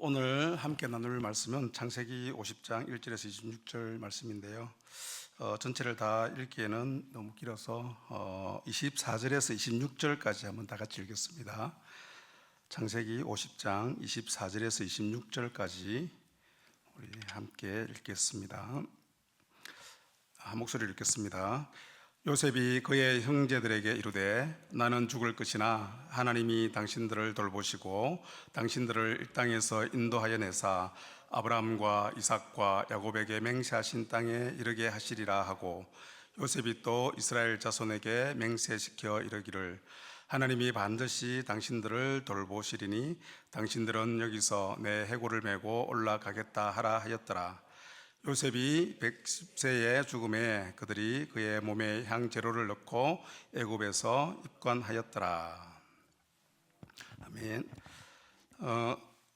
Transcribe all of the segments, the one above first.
오늘 함께 나눌 말씀은 창세기 50장 1절에서 26절 말씀인데요. 전체를 다 읽기에는 너무 길어서 24절에서 26절까지 한번 다 같이 읽겠습니다. 창세기 50장 24절에서 26절까지 우리 함께 읽겠습니다. 한 목소리를 읽겠습니다. 요셉이 그의 형제들에게 이르되 나는 죽을 것이나 하나님이 당신들을 돌보시고 당신들을 이 땅에서 인도하여 내사 아브라함과 이삭과 야곱에게 맹세하신 땅에 이르게 하시리라 하고, 요셉이 또 이스라엘 자손에게 맹세시켜 이르기를 하나님이 반드시 당신들을 돌보시리니 당신들은 여기서 내 해골을 메고 올라가겠다 하라 하였더라. 요셉이 110세의 죽음에 그들이 그의 몸에 향재료를 넣고 애굽에서 입관하였더라. 아멘.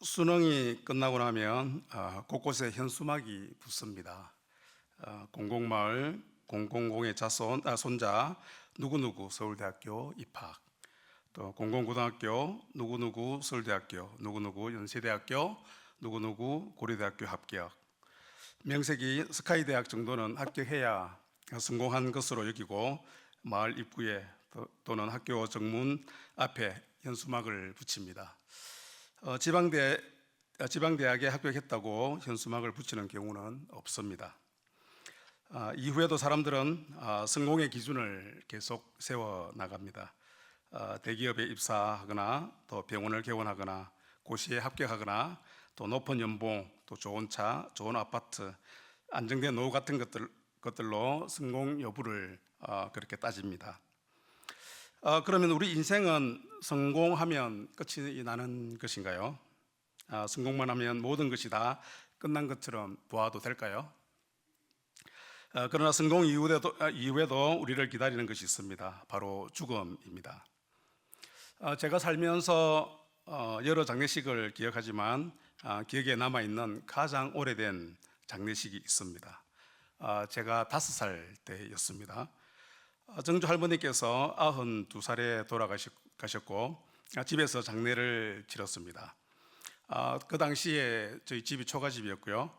수능이 끝나고 나면 곳곳에 현수막이 붙습니다. 공공마을, 공공공의 손자 누구누구 서울대학교 입학, 또 공공고등학교 누구누구 서울대학교, 누구누구 연세대학교, 누구누구 고려대학교 합격, 명색이 스카이대학 정도는 합격해야 성공한 것으로 여기고 마을 입구에 또는 학교 정문 앞에 현수막을 붙입니다. 지방대학에 합격했다고 현수막을 붙이는 경우는 없습니다. 이후에도 사람들은 성공의 기준을 계속 세워나갑니다. 대기업에 입사하거나 또 병원을 개원하거나 고시에 합격하거나 또 높은 연봉, 또 좋은 차, 좋은 아파트, 안정된 노후 같은 것들로 성공 여부를 그렇게 따집니다. 그러면 우리 인생은 성공하면 끝이 나는 것인가요? 성공만 하면 모든 것이 다 끝난 것처럼 보아도 될까요? 그러나 성공 이후에도 우리를 기다리는 것이 있습니다. 바로 죽음입니다. 제가 살면서 여러 장례식을 기억하지만 기억에 남아있는 가장 오래된 장례식이 있습니다. 제가 5살 때였습니다. 정조 할머니께서 92살에 돌아가셨고 집에서 장례를 치렀습니다. 그 당시에 저희 집이 초가집이었고요.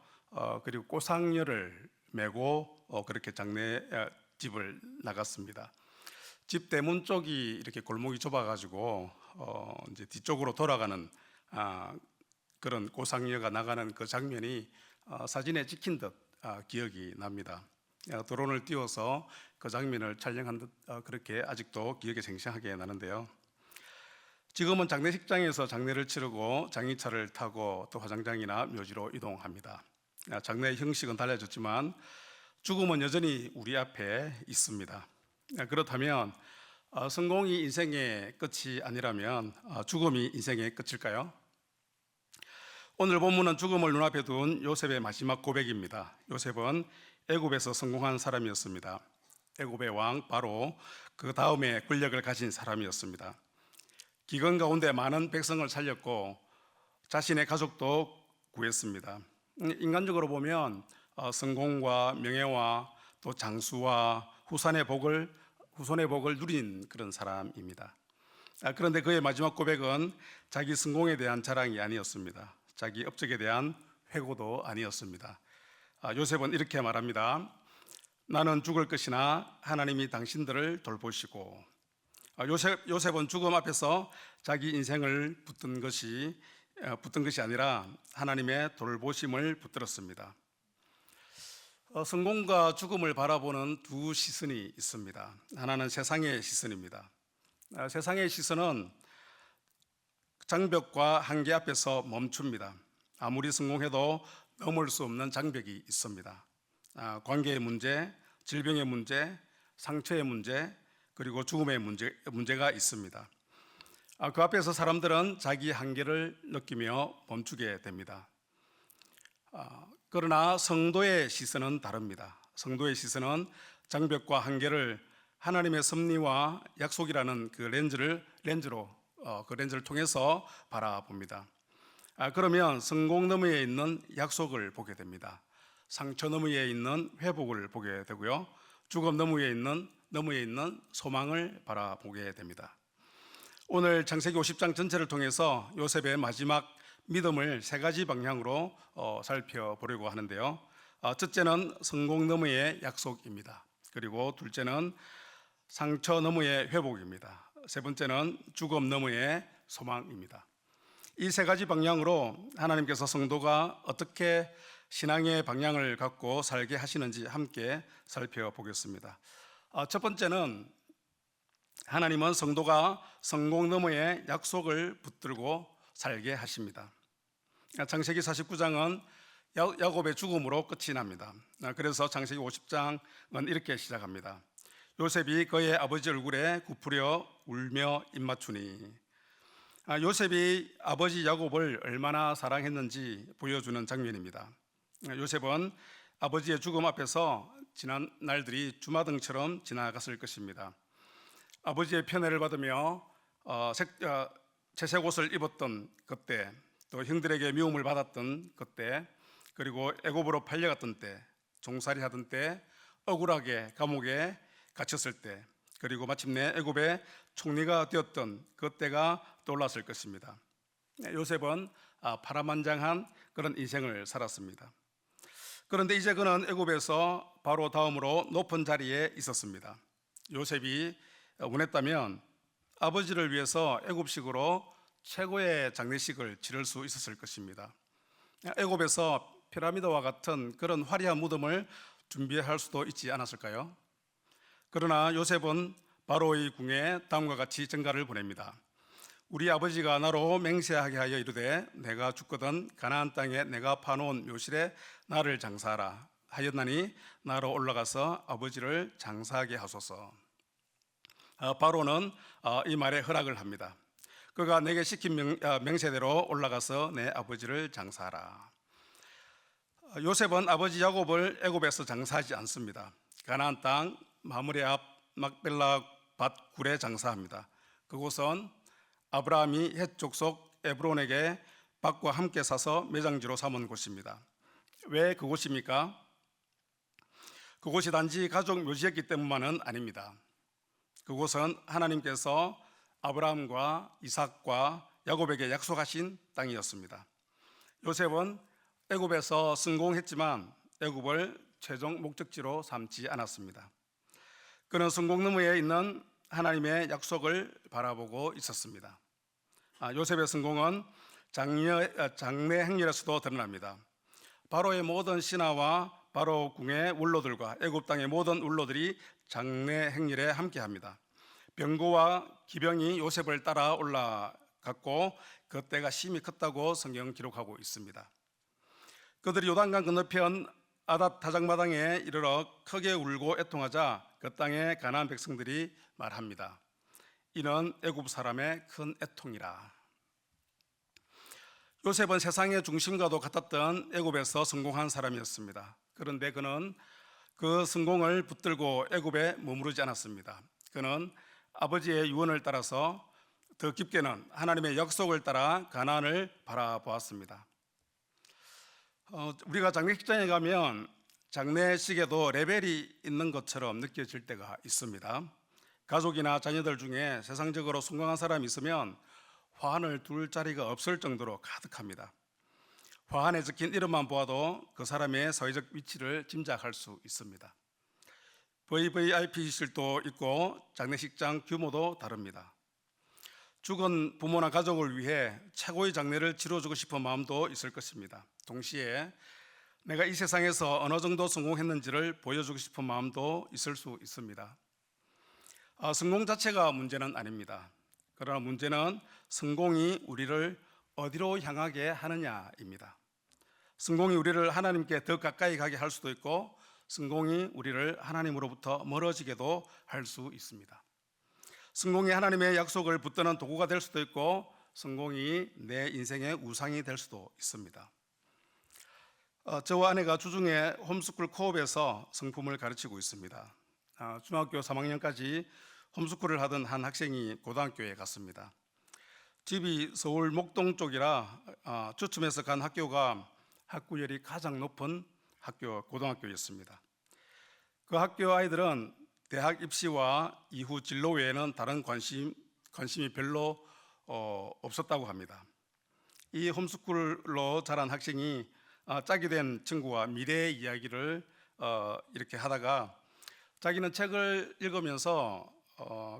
그리고 꼬상열을 메고 그렇게 장례집을 나갔습니다. 집 대문 쪽이 이렇게 골목이 좁아가지고 이제 뒤쪽으로 돌아가는 그런 꼬상여가 나가는 그 장면이 사진에 찍힌 듯 기억이 납니다. 드론을 띄워서 그 장면을 촬영한 듯 그렇게 아직도 기억에 생생하게 나는데요. 지금은 장례식장에서 장례를 치르고 장의차를 타고 또 화장장이나 묘지로 이동합니다. 장례의 형식은 달라졌지만 죽음은 여전히 우리 앞에 있습니다. 그렇다면 성공이 인생의 끝이 아니라면 죽음이 인생의 끝일까요? 오늘 본문은 죽음을 눈앞에 둔 요셉의 마지막 고백입니다. 요셉은 애굽에서 성공한 사람이었습니다. 애굽의 왕 바로 그 다음에 권력을 가진 사람이었습니다. 기근 가운데 많은 백성을 살렸고 자신의 가족도 구했습니다. 인간적으로 보면 성공과 명예와 또 장수와 후손의 복을 누린 그런 사람입니다. 그런데 그의 마지막 고백은 자기 성공에 대한 자랑이 아니었습니다. 자기 업적에 대한 회고도 아니었습니다. 요셉은 이렇게 말합니다. 나는 죽을 것이나 하나님이 당신들을 돌보시고. 요셉은 죽음 앞에서 자기 인생을 붙든 것이 아니라 하나님의 돌보심을 붙들었습니다. 성공과 죽음을 바라보는 두 시선이 있습니다. 하나는 세상의 시선입니다. 세상의 시선은 장벽과 한계 앞에서 멈춥니다. 아무리 성공해도 넘을 수 없는 장벽이 있습니다. 관계의 문제, 질병의 문제, 상처의 문제, 그리고 죽음의 문제가 있습니다. 그 앞에서 사람들은 자기 한계를 느끼며 멈추게 됩니다. 그러나 성도의 시선은 다릅니다. 성도의 시선은 장벽과 한계를 하나님의 섭리와 약속이라는 그 렌즈를 통해서 바라봅니다. 그러면 성공 너머에 있는 약속을 보게 됩니다. 상처 너머에 있는 회복을 보게 되고요. 죽음 너머에 있는 소망을 바라보게 됩니다. 오늘 창세기 50장 전체를 통해서 요셉의 마지막 믿음을 세 가지 방향으로 살펴보려고 하는데요. 첫째는 성공 너머의 약속입니다. 그리고 둘째는 상처 너머의 회복입니다. 세 번째는 죽음 너머의 소망입니다. 이 세 가지 방향으로 하나님께서 성도가 어떻게 신앙의 방향을 갖고 살게 하시는지 함께 살펴보겠습니다. 첫 번째는 하나님은 성도가 성공 너머의 약속을 붙들고 살게 하십니다. 창세기 49장은 야곱의 죽음으로 끝이 납니다. 그래서 창세기 50장은 이렇게 시작합니다. 요셉이 그의 아버지 얼굴에 굽으려 울며 입맞추니. 요셉이 아버지 야곱을 얼마나 사랑했는지 보여주는 장면입니다. 요셉은 아버지의 죽음 앞에서 지난 날들이 주마등처럼 지나갔을 것입니다. 아버지의 편애를 받으며 채색 옷을 입었던 그때, 또 형들에게 미움을 받았던 그때, 그리고 애굽으로 팔려갔던 때, 종살이 하던 때, 억울하게 감옥에 갇혔을 때, 그리고 마침내 애굽의 총리가 되었던 그때가 떠올랐을 것입니다. 요셉은 파란만장한 그런 인생을 살았습니다. 그런데 이제 그는 애굽에서 바로 다음으로 높은 자리에 있었습니다. 요셉이 원했다면 아버지를 위해서 애굽식으로 최고의 장례식을 치를 수 있었을 것입니다. 애굽에서 피라미드와 같은 그런 화려한 무덤을 준비할 수도 있지 않았을까요? 그러나 요셉은 바로의 궁에 다음과 같이 전가를 보냅니다. 우리 아버지가 나로 맹세하게 하여 이르되 내가 죽거든 가나안 땅에 내가 파놓은 묘실에 나를 장사하라 하였나니 나로 올라가서 아버지를 장사하게 하소서. 바로는 이 말에 허락을 합니다. 그가 내게 시킨 맹세대로 올라가서 내 아버지를 장사하라. 요셉은 아버지 야곱을 애굽에서 장사하지 않습니다. 가나안 땅 마므레 앞 막벨라 밭 굴에 장사합니다. 그곳은 아브라함이 헷 족속 에브론에게 밭과 함께 사서 매장지로 삼은 곳입니다. 왜 그곳입니까? 그곳이 단지 가족 묘지였기 때문만은 아닙니다. 그곳은 하나님께서 아브라함과 이삭과 야곱에게 약속하신 땅이었습니다. 요셉은 애굽에서 성공했지만 애굽을 최종 목적지로 삼지 않았습니다. 그는 성공 너머에 있는 하나님의 약속을 바라보고 있었습니다. 요셉의 성공은 장래 행렬에서도 드러납니다. 바로의 모든 신하와 바로 궁의 원로들과 애굽 땅의 모든 원로들이 장래 행렬에 함께합니다. 병거와 기병이 요셉을 따라 올라갔고 그 때가 심히 컸다고 성경 기록하고 있습니다. 그들이 요단강 건너편 아닷 타작마당에 이르러 크게 울고 애통하자 그 땅의 가나안 백성들이 말합니다. 이는 애굽 사람의 큰 애통이라. 요셉은 세상의 중심과도 같았던 애굽에서 성공한 사람이었습니다. 그런데 그는 그 성공을 붙들고 애굽에 머무르지 않았습니다. 그는 아버지의 유언을 따라서 더 깊게는 하나님의 약속을 따라 가나안을 바라보았습니다. 우리가 장례식장에 가면 장례식에도 레벨이 있는 것처럼 느껴질 때가 있습니다. 가족이나 자녀들 중에 세상적으로 성공한 사람이 있으면 화환을 둘 자리가 없을 정도로 가득합니다. 화환에 적힌 이름만 보아도 그 사람의 사회적 위치를 짐작할 수 있습니다. VVIP실도 있고 장례식장 규모도 다릅니다. 죽은 부모나 가족을 위해 최고의 장례를 치러주고 싶은 마음도 있을 것입니다. 동시에 내가 이 세상에서 어느 정도 성공했는지를 보여주고 싶은 마음도 있을 수 있습니다. 성공 자체가 문제는 아닙니다. 그러나 문제는 성공이 우리를 어디로 향하게 하느냐입니다. 성공이 우리를 하나님께 더 가까이 가게 할 수도 있고 성공이 우리를 하나님으로부터 멀어지게도 할 수 있습니다. 성공이 하나님의 약속을 붙드는 도구가 될 수도 있고 성공이 내 인생의 우상이 될 수도 있습니다. 저와 아내가 주중에 홈스쿨 코업에서 성품을 가르치고 있습니다. 중학교 3학년까지 홈스쿨을 하던 한 학생이 고등학교에 갔습니다. 집이 서울 목동 쪽이라 추첨해서 간 학교가 학구열이 가장 높은 고등학교였습니다. 그 학교 아이들은 대학 입시와 이후 진로 외에는 다른 관심이 별로 없었다고 합니다. 이 홈스쿨로 자란 학생이 짝이 된 친구와 미래의 이야기를 이렇게 하다가 자기는 책을 읽으면서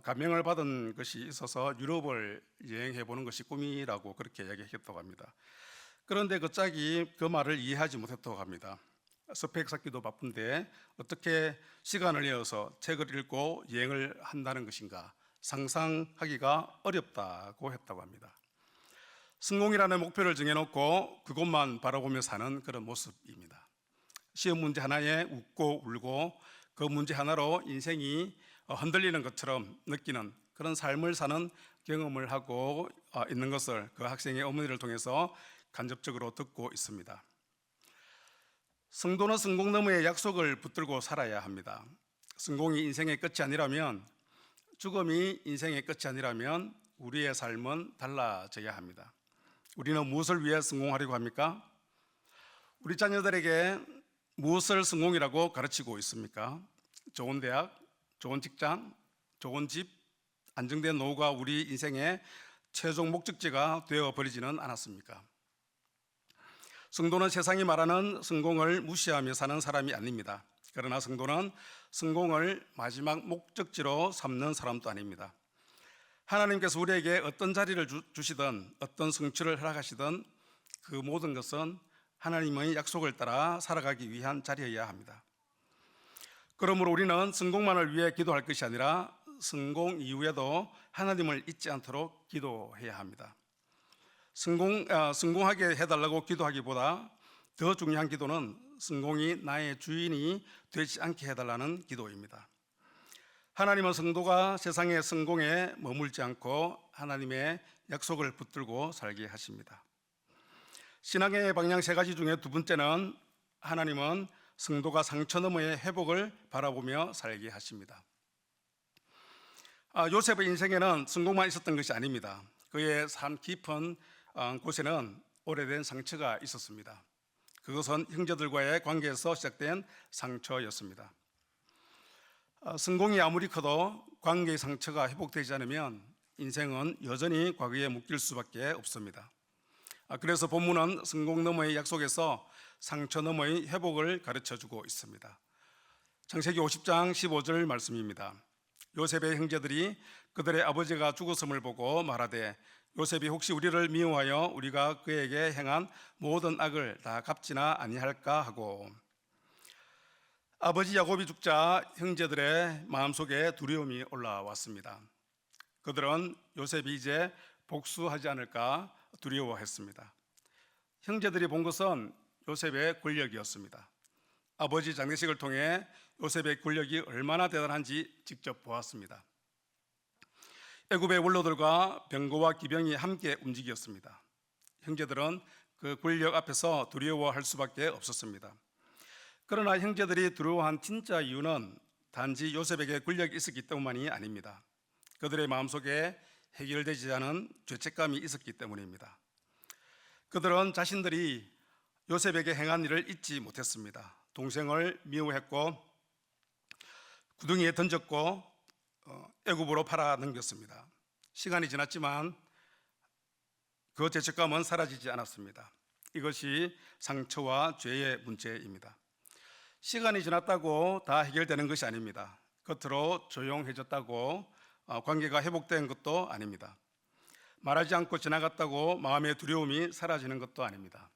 감명을 받은 것이 있어서 유럽을 여행해 보는 것이 꿈이라고 그렇게 이야기했다고 합니다. 그런데 그 짝이 그 말을 이해하지 못했다고 합니다. 스펙 쌓기도 바쁜데 어떻게 시간을 내어서 책을 읽고 여행을 한다는 것인가 상상하기가 어렵다고 했다고 합니다. 성공이라는 목표를 정해놓고 그것만 바라보며 사는 그런 모습입니다. 시험 문제 하나에 웃고 울고 그 문제 하나로 인생이 흔들리는 것처럼 느끼는 그런 삶을 사는 경험을 하고 있는 것을 그 학생의 어머니를 통해서 간접적으로 듣고 있습니다. 성도는 성공 너머의 약속을 붙들고 살아야 합니다. 성공이 인생의 끝이 아니라면, 죽음이 인생의 끝이 아니라면 우리의 삶은 달라져야 합니다. 우리는 무엇을 위해 성공하려고 합니까? 우리 자녀들에게 무엇을 성공이라고 가르치고 있습니까? 좋은 대학, 좋은 직장, 좋은 집, 안정된 노후가 우리 인생의 최종 목적지가 되어버리지는 않았습니까? 성도는 세상이 말하는 성공을 무시하며 사는 사람이 아닙니다. 그러나 성도는 성공을 마지막 목적지로 삼는 사람도 아닙니다. 하나님께서 우리에게 어떤 자리를 주시든 어떤 성취를 허락하시든 그 모든 것은 하나님의 약속을 따라 살아가기 위한 자리여야 합니다. 그러므로 우리는 성공만을 위해 기도할 것이 아니라 성공 이후에도 하나님을 잊지 않도록 기도해야 합니다. 성공하게 해달라고 기도하기보다 더 중요한 기도는 성공이 나의 주인이 되지 않게 해달라는 기도입니다. 하나님은 성도가 세상의 성공에 머물지 않고 하나님의 약속을 붙들고 살게 하십니다. 신앙의 방향 세 가지 중에 두 번째는 하나님은 성도가 상처 너머의 회복을 바라보며 살게 하십니다. 요셉의 인생에는 성공만 있었던 것이 아닙니다. 그의 삶 깊은 곳에는 오래된 상처가 있었습니다. 그것은 형제들과의 관계에서 시작된 상처였습니다. 성공이 아무리 커도 관계의 상처가 회복되지 않으면 인생은 여전히 과거에 묶일 수밖에 없습니다. 그래서 본문은 성공 너머의 약속에서 상처 너머의 회복을 가르쳐주고 있습니다. 창세기 50장 15절 말씀입니다. 요셉의 형제들이 그들의 아버지가 죽었음을 보고 말하되 요셉이 혹시 우리를 미워하여 우리가 그에게 행한 모든 악을 다 갚지나 아니할까 하고, 아버지 야곱이 죽자 형제들의 마음속에 두려움이 올라왔습니다. 그들은 요셉이 이제 복수하지 않을까 두려워했습니다. 형제들이 본 것은 요셉의 권력이었습니다. 아버지 장례식을 통해 요셉의 권력이 얼마나 대단한지 직접 보았습니다. 애굽의 원로들과 병거와 기병이 함께 움직였습니다. 형제들은 그 권력 앞에서 두려워할 수밖에 없었습니다. 그러나 형제들이 두려워한 진짜 이유는 단지 요셉에게 권력이 있었기 때문만이 아닙니다. 그들의 마음속에 해결되지 않은 죄책감이 있었기 때문입니다. 그들은 자신들이 요셉에게 행한 일을 잊지 못했습니다. 동생을 미워했고 구덩이에 던졌고 애굽으로 팔아 넘겼습니다. 시간이 지났지만 그 죄책감은 사라지지 않았습니다. 이것이 상처와 죄의 문제입니다. 시간이 지났다고 다 해결되는 것이 아닙니다. 겉으로 조용해졌다고 관계가 회복된 것도 아닙니다. 말하지 않고 지나갔다고 마음의 두려움이 사라지는 것도 아닙니다.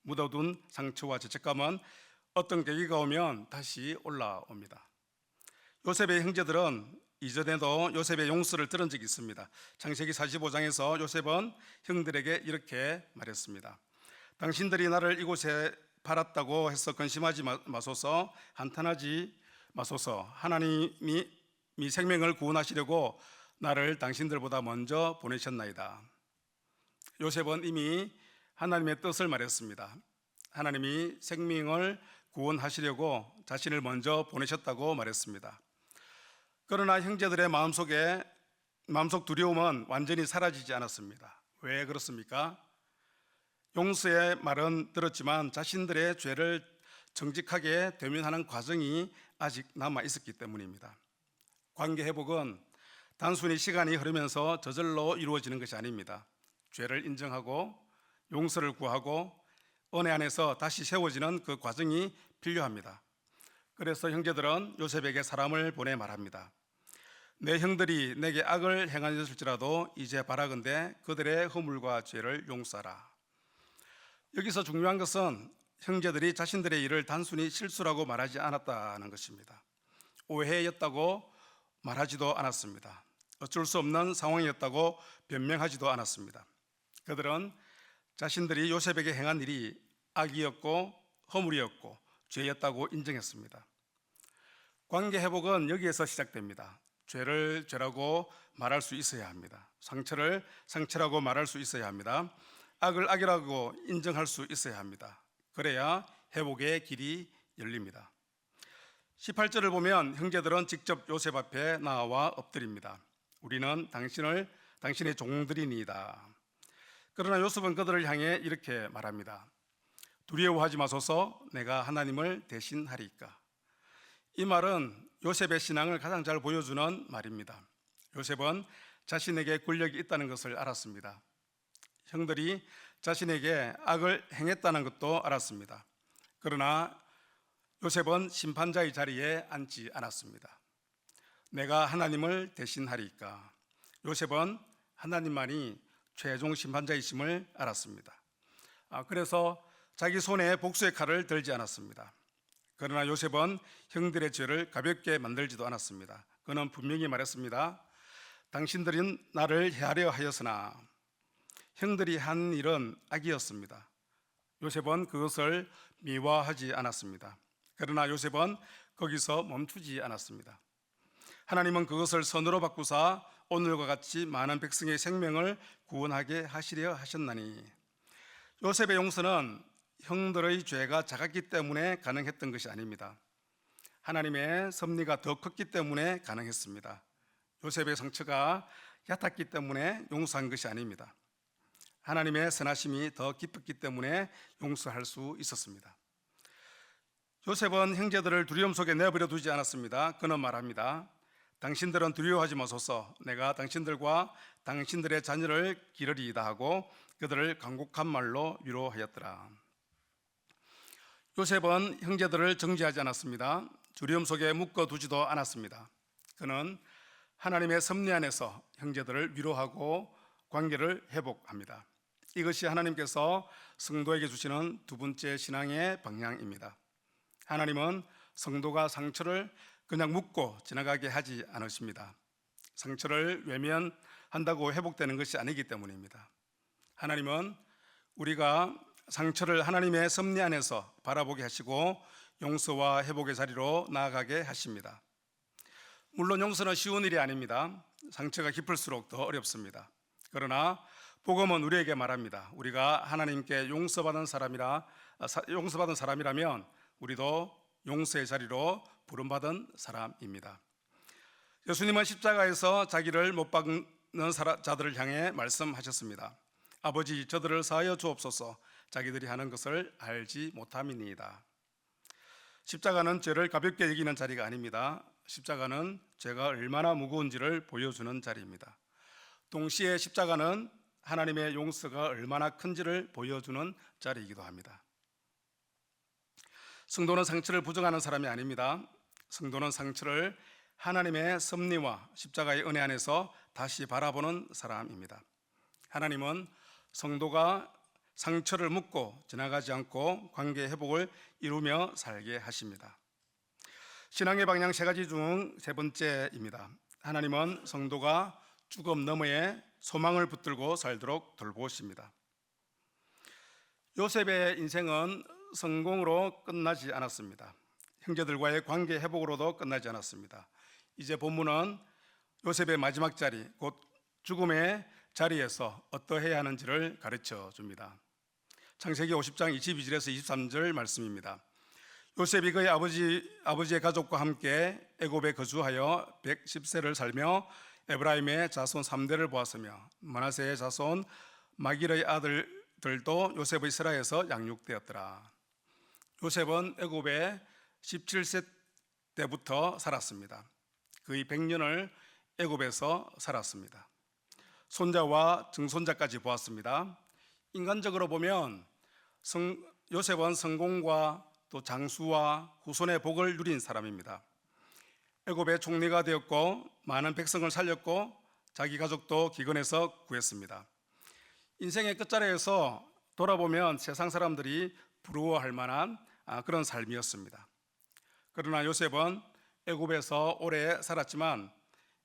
묻어둔 상처와 죄책감은 어떤 계기가 오면 다시 올라옵니다. 요셉의 형제들은 이전에도 요셉의 용서를 들은 적이 있습니다. 창세기 45장에서 요셉은 형들에게 이렇게 말했습니다. 당신들이 나를 이곳에 팔았다고 해서 근심하지 마소서, 한탄하지 마소서. 하나님이 생명을 구원하시려고 나를 당신들보다 먼저 보내셨나이다. 요셉은 이미 하나님의 뜻을 말했습니다. 하나님이 생명을 구원하시려고 자신을 먼저 보내셨다고 말했습니다. 그러나 형제들의 마음속 두려움은 완전히 사라지지 않았습니다. 왜 그렇습니까? 용서의 말은 들었지만 자신들의 죄를 정직하게 대면하는 과정이 아직 남아 있었기 때문입니다. 관계 회복은 단순히 시간이 흐르면서 저절로 이루어지는 것이 아닙니다. 죄를 인정하고 용서를 구하고 은혜 안에서 다시 세워지는 그 과정이 필요합니다. 그래서 형제들은 요셉에게 사람을 보내 말합니다. 내 형들이 내게 악을 행하였을지라도 이제 바라건대 그들의 허물과 죄를 용서하라. 여기서 중요한 것은 형제들이 자신들의 일을 단순히 실수라고 말하지 않았다는 것입니다. 오해였다고 말하지도 않았습니다. 어쩔 수 없는 상황이었다고 변명하지도 않았습니다. 그들은 자신들이 요셉에게 행한 일이 악이었고 허물이었고 죄였다고 인정했습니다. 관계 회복은 여기에서 시작됩니다. 죄를 죄라고 말할 수 있어야 합니다. 상처를 상처라고 말할 수 있어야 합니다. 악을 악이라고 인정할 수 있어야 합니다. 그래야 회복의 길이 열립니다. 18절을 보면 형제들은 직접 요셉 앞에 나와 엎드립니다. 우리는 당신의 종들이니이다. 그러나 요셉은 그들을 향해 이렇게 말합니다. 두려워하지 마소서, 내가 하나님을 대신하리이까. 이 말은 요셉의 신앙을 가장 잘 보여주는 말입니다. 요셉은 자신에게 권력이 있다는 것을 알았습니다. 형들이 자신에게 악을 행했다는 것도 알았습니다. 그러나 요셉은 심판자의 자리에 앉지 않았습니다. 내가 하나님을 대신하리이까. 요셉은 하나님만이 최종 심판자이심을 알았습니다. 그래서 자기 손에 복수의 칼을 들지 않았습니다. 그러나 요셉은 형들의 죄를 가볍게 만들지도 않았습니다. 그는 분명히 말했습니다. 당신들은 나를 해하려 하였으나 형들이 한 일은 악이었습니다. 요셉은 그것을 미화하지 않았습니다. 그러나 요셉은 거기서 멈추지 않았습니다. 하나님은 그것을 선으로 바꾸사 오늘과 같이 많은 백성의 생명을 구원하게 하시려 하셨나니. 요셉의 용서는 형들의 죄가 작았기 때문에 가능했던 것이 아닙니다. 하나님의 섭리가 더 컸기 때문에 가능했습니다. 요셉의 상처가 얕았기 때문에 용서한 것이 아닙니다. 하나님의 선하심이 더 깊었기 때문에 용서할 수 있었습니다. 요셉은 형제들을 두려움 속에 내버려 두지 않았습니다. 그는 말합니다. 당신들은 두려워하지 마소서, 내가 당신들과 당신들의 자녀를 기르리이다 하고 그들을 간곡한 말로 위로하였더라. 요셉은 형제들을 정죄하지 않았습니다. 두려움 속에 묶어두지도 않았습니다. 그는 하나님의 섭리 안에서 형제들을 위로하고 관계를 회복합니다. 이것이 하나님께서 성도에게 주시는 두 번째 신앙의 방향입니다. 하나님은 성도가 상처를 그냥 묻고 지나가게 하지 않으십니다. 상처를 외면한다고 회복되는 것이 아니기 때문입니다. 하나님은 우리가 상처를 하나님의 섭리 안에서 바라보게 하시고 용서와 회복의 자리로 나아가게 하십니다. 물론 용서는 쉬운 일이 아닙니다. 상처가 깊을수록 더 어렵습니다. 그러나 복음은 우리에게 말합니다. 우리가 하나님께 용서받은 사람이라면 우리도 용서의 자리로 부름받은 사람입니다. 예수님은 십자가에서 자기를 못 박는 자들을 향해 말씀하셨습니다. 아버지, 저들을 사하여 주옵소서, 자기들이 하는 것을 알지 못함이니이다. 십자가는 죄를 가볍게 여기는 자리가 아닙니다. 십자가는 죄가 얼마나 무거운지를 보여주는 자리입니다. 동시에 십자가는 하나님의 용서가 얼마나 큰지를 보여주는 자리이기도 합니다. 성도는 상처를 부정하는 사람이 아닙니다. 성도는 상처를 하나님의 섭리와 십자가의 은혜 안에서 다시 바라보는 사람입니다. 하나님은 성도가 상처를 묻고 지나가지 않고 관계 회복을 이루며 살게 하십니다. 신앙의 방향 세 가지 중 세 번째입니다. 하나님은 성도가 죽음 너머에 소망을 붙들고 살도록 돌보십니다. 요셉의 인생은 성공으로 끝나지 않았습니다. 형제들과의 관계 회복으로도 끝나지 않았습니다. 이제 본문은 요셉의 마지막 자리, 곧 죽음의 자리에서 어떠해야 하는지를 가르쳐 줍니다. 창세기 50장 22절에서 23절 말씀입니다. 요셉이 그의 아버지의 가족과 함께 애굽에 거주하여 110세를 살며 에브라임의 자손 3대를 보았으며 므낫세의 자손 마길의 아들들도 요셉의 세라에서 양육되었더라. 요셉은 애굽에 17세 때부터 살았습니다. 거의 100년을 애굽에서 살았습니다. 손자와 증손자까지 보았습니다. 인간적으로 보면 요셉은 성공과 또 장수와 후손의 복을 누린 사람입니다. 애굽의 총리가 되었고 많은 백성을 살렸고 자기 가족도 기근에서 구했습니다. 인생의 끝자리에서 돌아보면 세상 사람들이 부러워할 만한 그런 삶이었습니다. 그러나 요셉은 애굽에서 오래 살았지만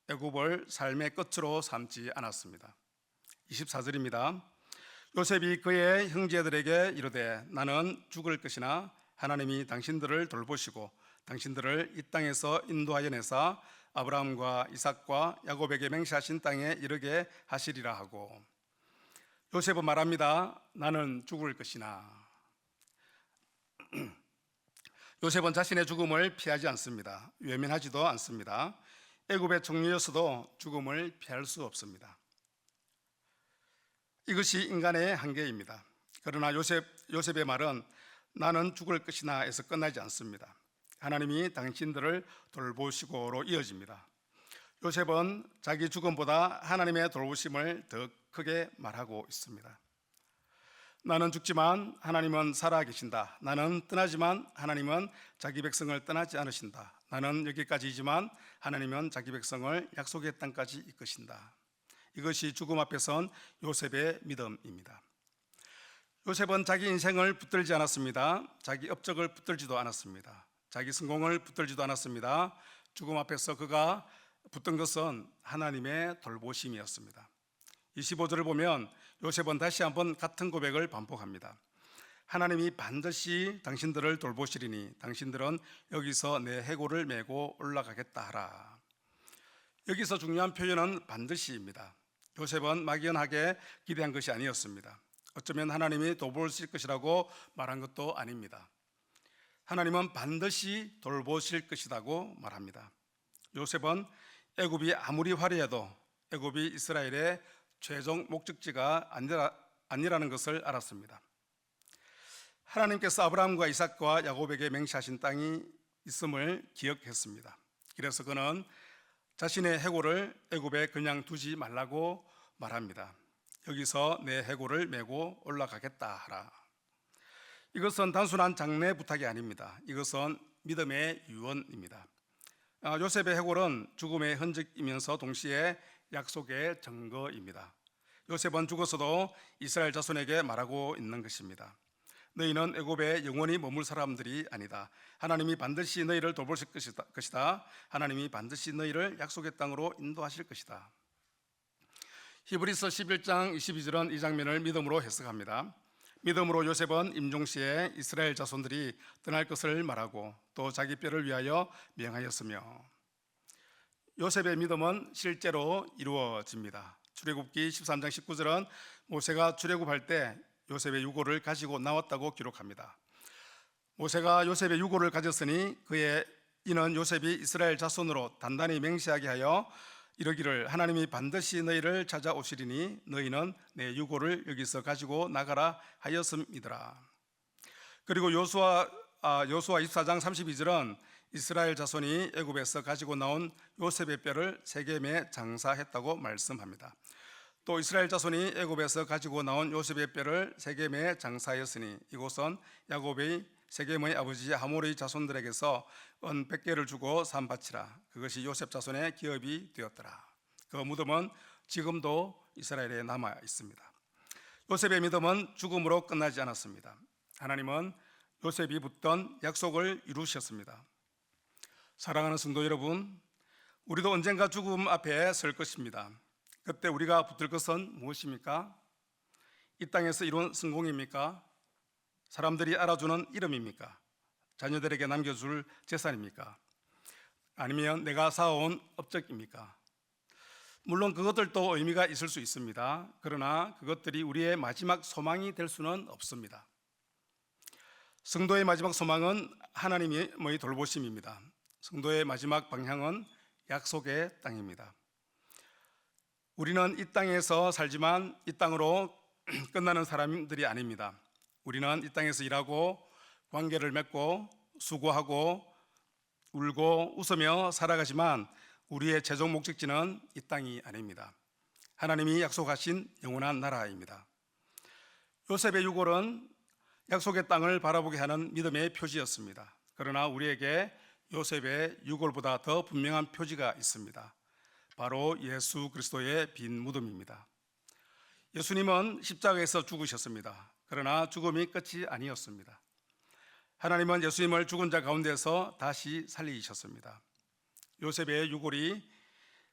애굽을 삶의 끝으로 삼지 않았습니다. 24절입니다. 요셉이 그의 형제들에게 이르되 나는 죽을 것이나 하나님이 당신들을 돌보시고 당신들을 이 땅에서 인도하여 내사 아브라함과 이삭과 야곱에게 맹세하신 땅에 이르게 하시리라 하고, 요셉은 말합니다. 나는 죽을 것이나. 요셉은 자신의 죽음을 피하지 않습니다. 외면하지도 않습니다. 애굽의 총리였어도 죽음을 피할 수 없습니다. 이것이 인간의 한계입니다. 그러나 요셉의 말은 나는 죽을 것이나 에서 끝나지 않습니다. 하나님이 당신들을 돌보시고로 이어집니다. 요셉은 자기 죽음보다 하나님의 돌보심을 더 크게 말하고 있습니다. 나는 죽지만 하나님은 살아계신다. 나는 떠나지만 하나님은 자기 백성을 떠나지 않으신다. 나는 여기까지이지만 하나님은 자기 백성을 약속의 땅까지 이끄신다. 이것이 죽음 앞에 선 요셉의 믿음입니다. 요셉은 자기 인생을 붙들지 않았습니다. 자기 업적을 붙들지도 않았습니다. 자기 성공을 붙들지도 않았습니다. 죽음 앞에서 그가 붙든 것은 하나님의 돌보심이었습니다. 25절을 보면 요셉은 다시 한번 같은 고백을 반복합니다. 하나님이 반드시 당신들을 돌보시리니 당신들은 여기서 내 해골을 메고 올라가겠다 하라. 여기서 중요한 표현은 반드시입니다. 요셉은 막연하게 기대한 것이 아니었습니다. 어쩌면 하나님이 돌보실 것이라고 말한 것도 아닙니다. 하나님은 반드시 돌보실 것이라고 말합니다. 요셉은 애굽이 아무리 화려해도 애굽이 이스라엘의 최종 목적지가 아니라는 것을 알았습니다. 하나님께서 아브라함과 이삭과 야곱에게 맹세하신 땅이 있음을 기억했습니다. 그래서 그는 자신의 해골을 애굽에 그냥 두지 말라고 말합니다. 여기서 내 해골을 메고 올라가겠다 하라. 이것은 단순한 장래 부탁이 아닙니다. 이것은 믿음의 유언입니다. 요셉의 해골은 죽음의 흔적이면서 동시에 약속의 증거입니다. 요셉은 죽었어도 이스라엘 자손에게 말하고 있는 것입니다. 너희는 애굽에 영원히 머물 사람들이 아니다. 하나님이 반드시 너희를 돌보실 것이다. 하나님이 반드시 너희를 약속의 땅으로 인도하실 것이다. 히브리서 11장 22절은 이 장면을 믿음으로 해석합니다. 믿음으로 요셉은 임종시에 이스라엘 자손들이 떠날 것을 말하고 또 자기 뼈를 위하여 명하였으며, 요셉의 믿음은 실제로 이루어집니다. 출애굽기 13장 19절은 모세가 출애굽할 때 요셉의 유고를 가지고 나왔다고 기록합니다. 모세가 요셉의 유고를 가졌으니 이는 요셉이 이스라엘 자손으로 단단히 맹세하게 하여 이르기를 하나님이 반드시 너희를 찾아오시리니 너희는 내 유고를 여기서 가지고 나가라 하였음이더라. 그리고 여호수아 24장 32절은 이스라엘 자손이 애굽에서 가지고 나온 요셉의 뼈를 세겜에 장사했다고 말씀합니다. 또 이스라엘 자손이 애굽에서 가지고 나온 요셉의 뼈를 세겜에 장사하였으니 이곳은 야곱의 세겜의 아버지 하몰의 자손들에게서 은 100개를 주고 산 밭이라. 그것이 요셉 자손의 기업이 되었더라. 그 무덤은 지금도 이스라엘에 남아 있습니다. 요셉의 믿음은 죽음으로 끝나지 않았습니다. 하나님은 요셉이 붙던 약속을 이루셨습니다. 사랑하는 성도 여러분, 우리도 언젠가 죽음 앞에 설 것입니다. 그때 우리가 붙들 것은 무엇입니까? 이 땅에서 이룬 성공입니까? 사람들이 알아주는 이름입니까? 자녀들에게 남겨줄 재산입니까? 아니면 내가 쌓아온 업적입니까? 물론 그것들도 의미가 있을 수 있습니다. 그러나 그것들이 우리의 마지막 소망이 될 수는 없습니다. 성도의 마지막 소망은 하나님의 돌보심입니다. 성도의 마지막 방향은 약속의 땅입니다. 우리는 이 땅에서 살지만 이 땅으로 끝나는 사람들이 아닙니다. 우리는 이 땅에서 일하고 관계를 맺고 수고하고 울고 웃으며 살아가지만 우리의 최종 목적지는 이 땅이 아닙니다. 하나님이 약속하신 영원한 나라입니다. 요셉의 유골은 약속의 땅을 바라보게 하는 믿음의 표지였습니다. 그러나 우리에게 요셉의 유골보다 더 분명한 표지가 있습니다. 바로 예수 그리스도의 빈 무덤입니다. 예수님은 십자가에서 죽으셨습니다. 그러나 죽음이 끝이 아니었습니다. 하나님은 예수님을 죽은 자 가운데서 다시 살리셨습니다. 요셉의 유골이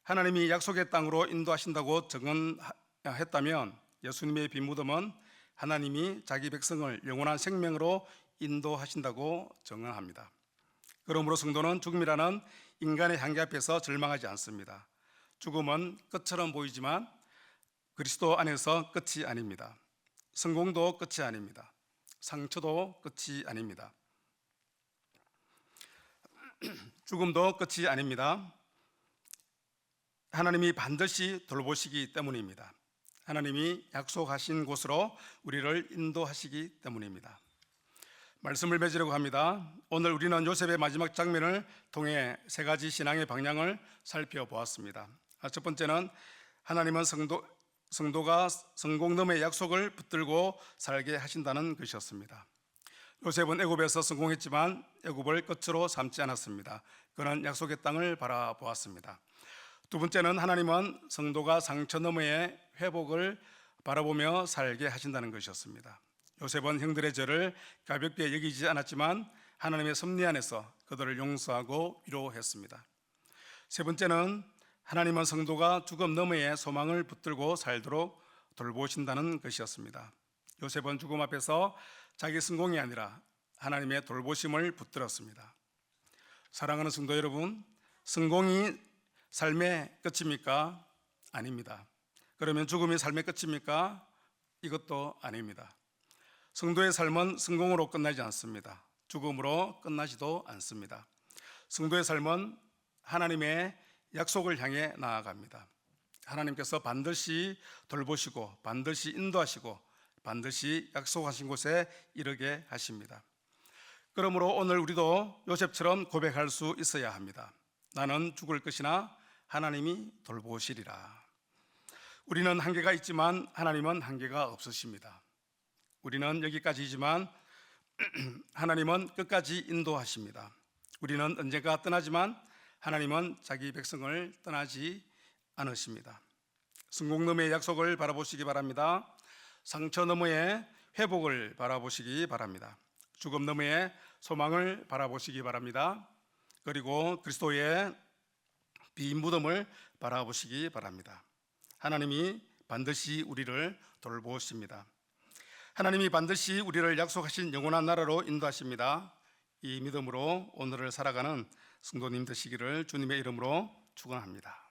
하나님이 약속의 땅으로 인도하신다고 증언했다면 예수님의 빈 무덤은 하나님이 자기 백성을 영원한 생명으로 인도하신다고 증언합니다. 그러므로 성도는 죽음이라는 인간의 한계 앞에서 절망하지 않습니다. 죽음은 끝처럼 보이지만 그리스도 안에서 끝이 아닙니다. 성공도 끝이 아닙니다. 상처도 끝이 아닙니다. 죽음도 끝이 아닙니다. 하나님이 반드시 돌보시기 때문입니다. 하나님이 약속하신 곳으로 우리를 인도하시기 때문입니다. 말씀을 맺으려고 합니다. 오늘 우리는 요셉의 마지막 장면을 통해 세 가지 신앙의 방향을 살펴보았습니다. 첫 번째는 하나님은 성도가 성공놈의 약속을 붙들고 살게 하신다는 것이었습니다. 요셉은 애굽에서 성공했지만 애굽을 끝으로 삼지 않았습니다. 그는 약속의 땅을 바라보았습니다. 두 번째는 하나님은 성도가 상처 너머의 회복을 바라보며 살게 하신다는 것이었습니다. 요셉은 형들의 죄를 가볍게 여기지 않았지만 하나님의 섭리 안에서 그들을 용서하고 위로했습니다. 세 번째는 하나님은 성도가 죽음 너머의 소망을 붙들고 살도록 돌보신다는 것이었습니다. 요셉은 죽음 앞에서 자기 성공이 아니라 하나님의 돌보심을 붙들었습니다. 사랑하는 성도 여러분, 성공이 삶의 끝입니까? 아닙니다. 그러면 죽음이 삶의 끝입니까? 이것도 아닙니다. 성도의 삶은 성공으로 끝나지 않습니다. 죽음으로 끝나지도 않습니다. 성도의 삶은 하나님의 약속을 향해 나아갑니다. 하나님께서 반드시 돌보시고 반드시 인도하시고 반드시 약속하신 곳에 이르게 하십니다. 그러므로 오늘 우리도 요셉처럼 고백할 수 있어야 합니다. 나는 죽을 것이나 하나님이 돌보시리라. 우리는 한계가 있지만 하나님은 한계가 없으십니다. 우리는 여기까지이지만 하나님은 끝까지 인도하십니다. 우리는 언젠가 떠나지만 하나님은 자기 백성을 떠나지 않으십니다. 성공너머의 약속을 바라보시기 바랍니다. 상처 너머의 회복을 바라보시기 바랍니다. 죽음 너머의 소망을 바라보시기 바랍니다. 그리고 그리스도의 빈 무덤을 바라보시기 바랍니다. 하나님이 반드시 우리를 돌보십니다. 하나님이 반드시 우리를 약속하신 영원한 나라로 인도하십니다. 이 믿음으로 오늘을 살아가는 성도님 되시기를 주님의 이름으로 축원합니다.